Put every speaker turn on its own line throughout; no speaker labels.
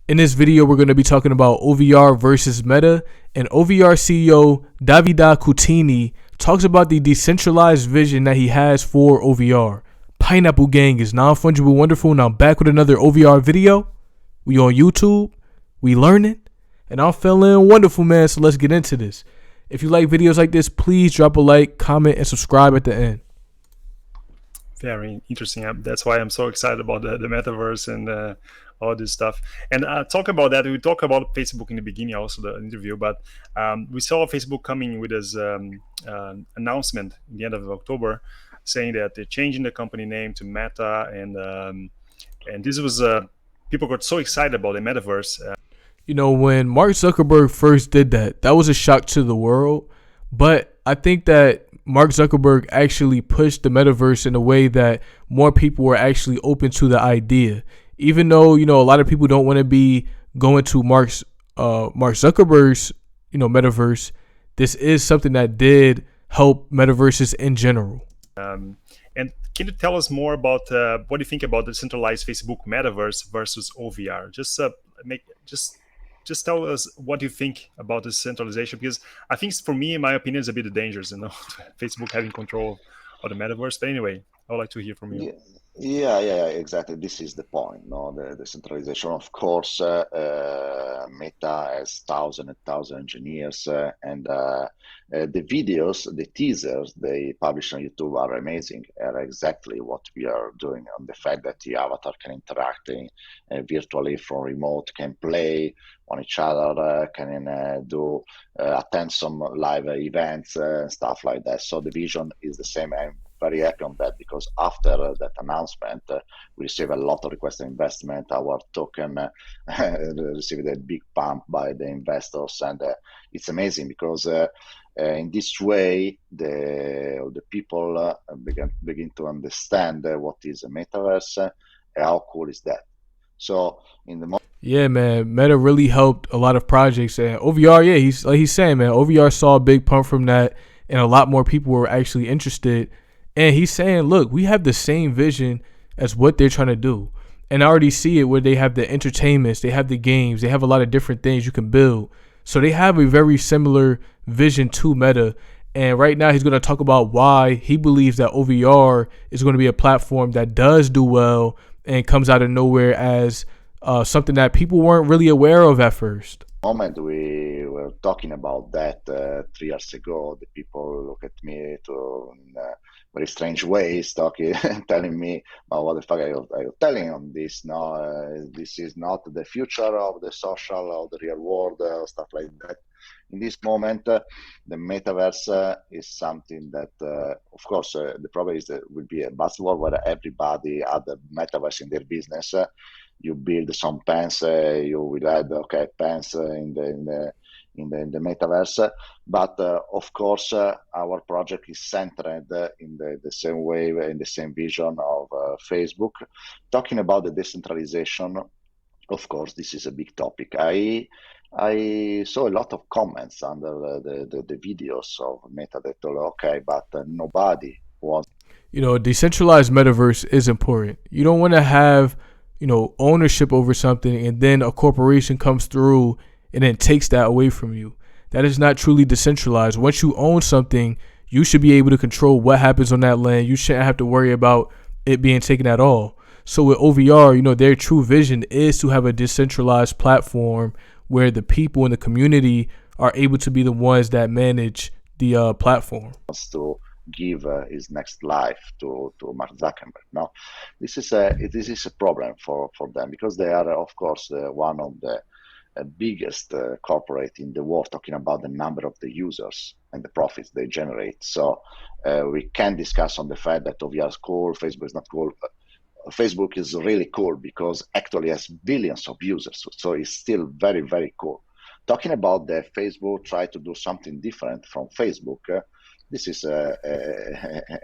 In this video, we're going to be talking about OVR versus Meta, and OVR CEO Davide Cutini talks about the decentralized vision that he has for OVR. Pineapple Gang is non-fungible wonderful, and I'm back with another OVR video. We on YouTube, we learning, and I'm feeling wonderful, man, so let's get into this. If you like videos like this, please drop a like, comment, and subscribe at the end.
Very interesting. That's why I'm so excited about the metaverse and all this stuff. And talk about that. We talked about Facebook in the beginning, also the interview, but we saw Facebook coming with this announcement in the end of October, saying that they're changing the company name to Meta, and this was people got so excited about the metaverse.
You know, when Mark Zuckerberg first did that, that was a shock to the world. But I think that Mark Zuckerberg actually pushed the metaverse in a way that more people were actually open to the idea. Even though, you know, a lot of people don't want to be going to Mark Zuckerberg's, metaverse, this is something that did help metaverses in general.
And can you tell us more about what do you think about the centralized Facebook metaverse versus OVR? Just tell us what you think about this centralization, because I think for me, in my opinion, it's a bit dangerous, Facebook having control of the metaverse. But anyway, I would like to hear from you.
Yeah, exactly. This is the point, no? The centralization. Of course, Meta has thousands and thousands of engineers, and the videos, the teasers they publish on YouTube are amazing. Are exactly what we are doing on the fact that the avatar can interact virtually from remote, can play on each other, can attend some live events, stuff like that. So the vision is the same. I'm very happy on that, because after that announcement, we received a lot of requests for investment. Our token received a big pump by the investors, and it's amazing because in this way, the people begin to understand what is a metaverse and how cool is that. So in the
yeah, man, Meta really helped a lot of projects, and OVR, yeah, he's saying, man, OVR saw a big pump from that, and a lot more people were actually interested. And he's saying, look, we have the same vision as what they're trying to do. And I already see it where they have the entertainments, they have the games, they have a lot of different things you can build. So they have a very similar vision to Meta. And right now he's going to talk about why he believes that OVR is going to be a platform that does do well and comes out of nowhere as something that people weren't really aware of at first.
Moment we were talking about that 3 years ago, the people look at me in very strange ways, telling me, "Oh, what the fuck are you telling on this? No, this is not the future of the social or the real world, stuff like that." In this moment, the metaverse is something that, of course, the problem is that will be a buzzword where everybody had the metaverse in their business. You build some pens, you will add pens in the metaverse, but of course our project is centered in the same way, in the same vision of Facebook. Talking about the decentralization, of course, this is a big topic. I saw a lot of comments under the videos of Meta that told, but nobody wants.
Decentralized metaverse is important. You don't want to have ownership over something and then a corporation comes through and then takes that away from you. That is not truly decentralized. Once you own something, you should be able to control what happens on that land. You shouldn't have to worry about it being taken at all. So with OVR, their true vision is to have a decentralized platform where the people in the community are able to be the ones that manage the platform.
To give his next life to Mark Zuckerberg. Now, this is a problem for them, because they are, of course, one of the biggest corporate in the world, talking about the number of the users and the profits they generate. So we can discuss on the fact that OVR is cool, Facebook is not cool. Facebook is really cool because actually has billions of users, so it's still very, very cool. Talking about the Facebook try to do something different from Facebook, this is a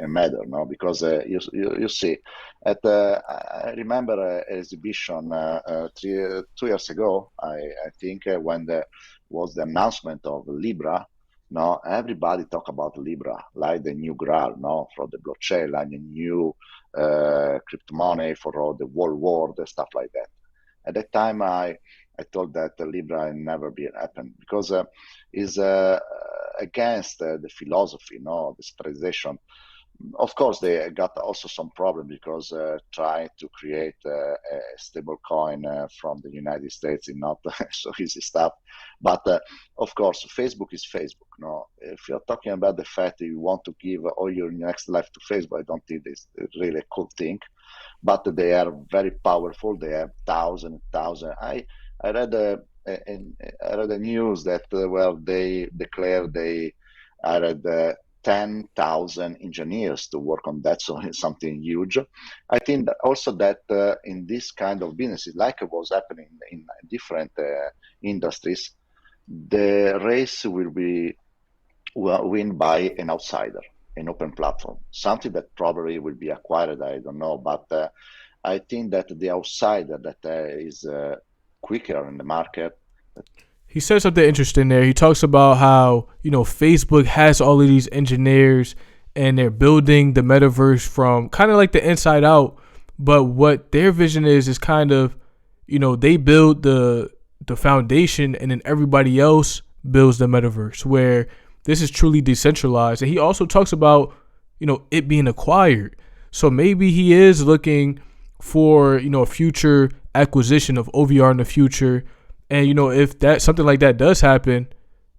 matter, no? Because you see, I remember an exhibition 2 years ago, I think, when there was the announcement of Libra. No, everybody talk about Libra, like the new Graal, no, for the blockchain, like the new crypto money for all the world war, stuff like that. At that time, I I told that Libra will never be happen because is against the philosophy, the centralization. Of course, they got also some problem because trying to create a stable coin from the United States is not so easy stuff. But of course, Facebook is Facebook. No, if you're talking about the fact that you want to give all your next life to Facebook, I don't think it's really a cool thing. But they are very powerful. They have thousands. I read I read the news that they declared they hired 10,000 engineers to work on that, so it's something huge. I think that also that in this kind of businesses, like it was happening in different industries, the race will be win by an outsider, an open platform, something that probably will be acquired, I don't know, but I think that the outsider that is quicker in the market.
He said something interesting there. He talks about how, Facebook has all of these engineers and they're building the metaverse from kind of like the inside out. But what their vision is kind of, they build the foundation and then everybody else builds the metaverse, where this is truly decentralized. And he also talks about, it being acquired. So maybe he is looking for, a future acquisition of OVR in the future. And, if that something like that does happen,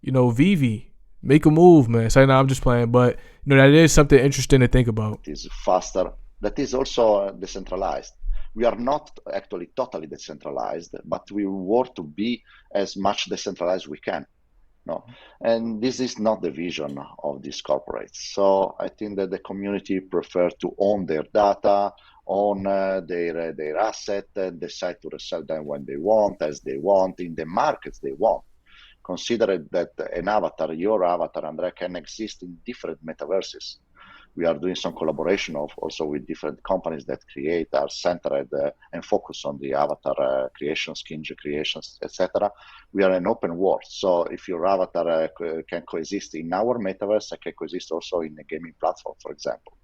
Vivi, make a move, man. So I'm just playing. But, that is something interesting to think about.
It is faster. That is also decentralized. We are not actually totally decentralized, but we want to be as much decentralized as we can. No, and this is not the vision of these corporates. So I think that the community prefer to own their data, own their asset, and decide to resell them when they want, as they want, in the markets they want. Consider that an avatar, your avatar, Andrea, can exist in different metaverses. We are doing some collaboration also with different companies that are centered and focus on the avatar creation, skin creations, etc. We are an open world. So if your avatar can coexist in our metaverse, it can coexist also in a gaming platform, for example.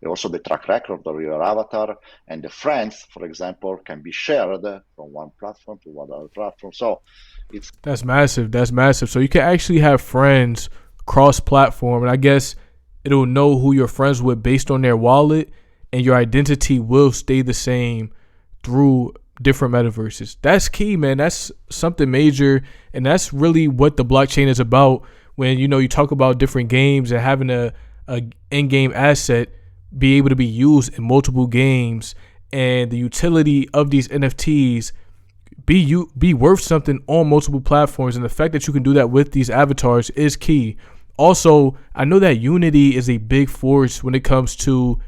Also, the track record of your avatar and the friends, for example, can be shared from one platform to one other platform. So
that's massive. That's massive. So you can actually have friends cross-platform, and I guess it'll know who you're friends with based on their wallet, and your identity will stay the same through different metaverses. That's key, man. That's something major, and that's really what the blockchain is about. When you talk about different games and having a in-game asset be able to be used in multiple games, and the utility of these NFTs be worth something on multiple platforms, and the fact that you can do that with these avatars is key. Also, I know that Unity is a big force when it comes to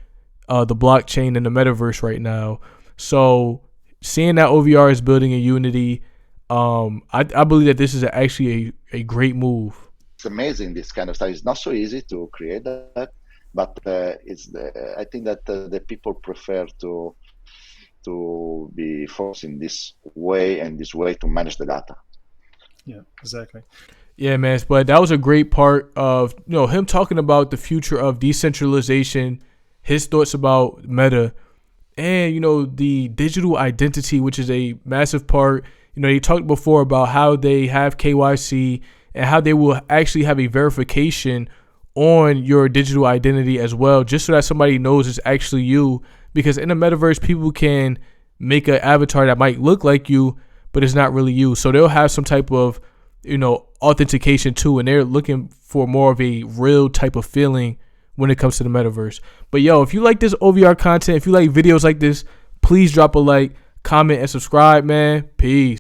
the blockchain and the metaverse right now. So seeing that OVR is building a Unity, I believe that this is actually a great move.
It's amazing, this kind of stuff. It's not so easy to create that, but I think that the people prefer to be forced in this way to manage the data.
Yeah, exactly.
Yeah, man. But that was a great part of him talking about the future of decentralization, his thoughts about Meta, and the digital identity, which is a massive part. He talked before about how they have KYC and how they will actually have a verification on your digital identity as well, just so that somebody knows it's actually you. Because in the metaverse, people can make an avatar that might look like you, but it's not really you. So they'll have some type of, authentication too, and they're looking for more of a real type of feeling when it comes to the metaverse. But if you like this OVR content, if you like videos like this, please drop a like, comment, and subscribe, man. Peace.